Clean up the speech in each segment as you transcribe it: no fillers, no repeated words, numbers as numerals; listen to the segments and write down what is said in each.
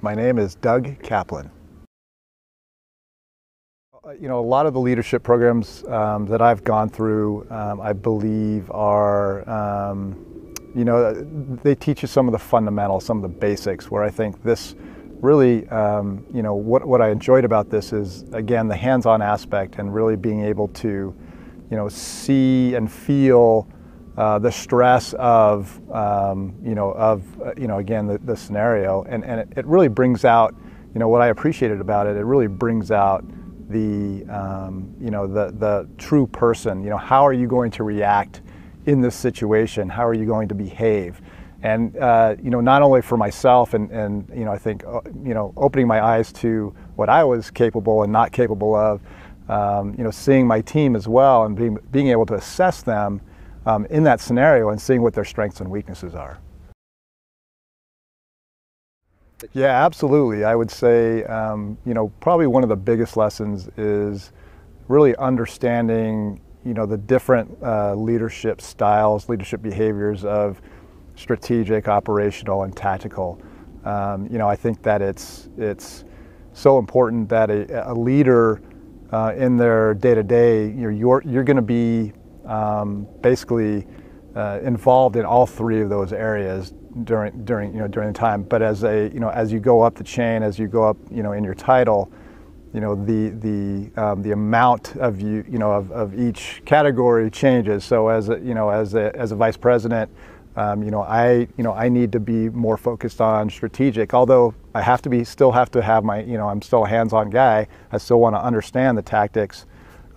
My name is Doug Kaplan. You know, a lot of the leadership programs that I've gone through, I believe are, you know, they teach you some of the fundamentals, some of the basics, where I think this really, you know, what I enjoyed about this is, again, the hands-on aspect and really being able to, you know, see and feel the stress of, again, the scenario, and it really brings out, you know, what I appreciated about it. It really brings out the, the true person. You know, how are you going to react in this situation? How are you going to behave? And you know, not only for myself, and you know, I think you know, opening my eyes to what I was capable and not capable of. You know, seeing my team as well, and being able to assess them in that scenario and seeing what their strengths and weaknesses are. Yeah, absolutely. I would say, you know, probably one of the biggest lessons is really understanding, you know, the different leadership styles, leadership behaviors of strategic, operational, and tactical. You know, I think that it's so important that a leader in their day-to-day, you're going to be basically involved in all three of those areas during the time. But as you go up the chain, as you go up, you know, in your title, you know, the amount of of each category changes. So as a vice president, I need to be more focused on strategic. Although I still have to have my, I'm still a hands-on guy. I still want to understand the tactics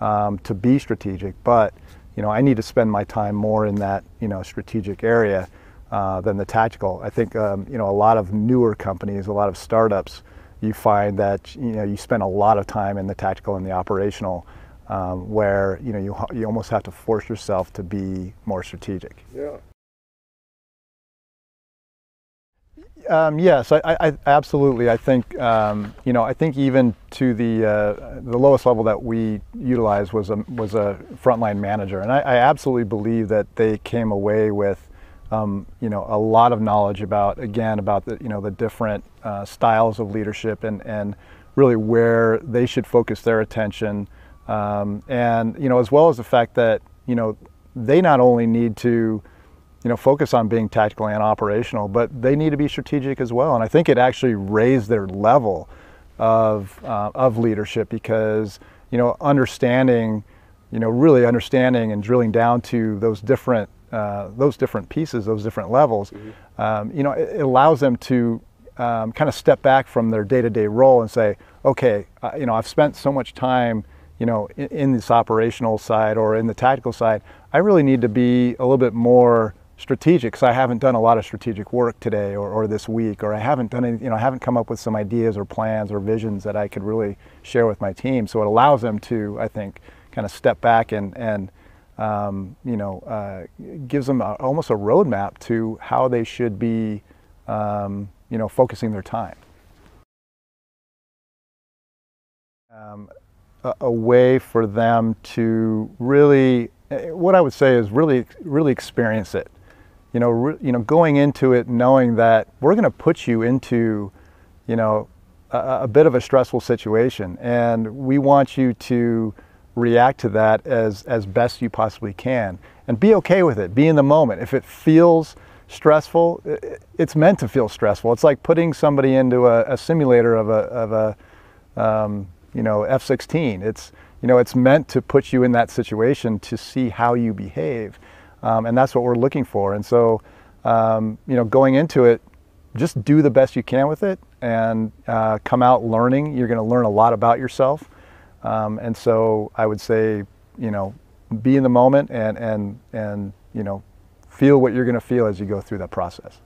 to be strategic. But I need to spend my time more in that strategic area than the tactical. I think a lot of newer companies, a lot of startups, you find that you spend a lot of time in the tactical and the operational, where you almost have to force yourself to be more strategic. Yeah. Yes, I absolutely. I think I think even to the lowest level that we utilized was a frontline manager, and I absolutely believe that they came away with a lot of knowledge about the different styles of leadership and really where they should focus their attention, and as well as the fact that they not only need to focus on being tactical and operational, but they need to be strategic as well. And I think it actually raised their level of leadership, because understanding, really understanding and drilling down to those different pieces, those different levels, it allows them to kind of step back from their day-to-day role and say, okay, I've spent so much time in this operational side or in the tactical side. I really need to be a little bit more strategic, because I haven't done a lot of strategic work today or this week, or I haven't done any, I haven't come up with some ideas or plans or visions that I could really share with my team. So it allows them to, I think, kind of step back and gives them almost a roadmap to how they should be, focusing their time. A way for them to really, what I would say is really experience it. Going into it knowing that we're going to put you into, a bit of a stressful situation, and we want you to react to that as best you possibly can, and be okay with it. Be in the moment. If it feels stressful, it's meant to feel stressful. It's like putting somebody into a simulator of a F-16. It's meant to put you in that situation to see how you behave. And that's what we're looking for. And so, going into it, just do the best you can with it, and come out learning. You're going to learn a lot about yourself. And so I would say, be in the moment and feel what you're going to feel as you go through that process.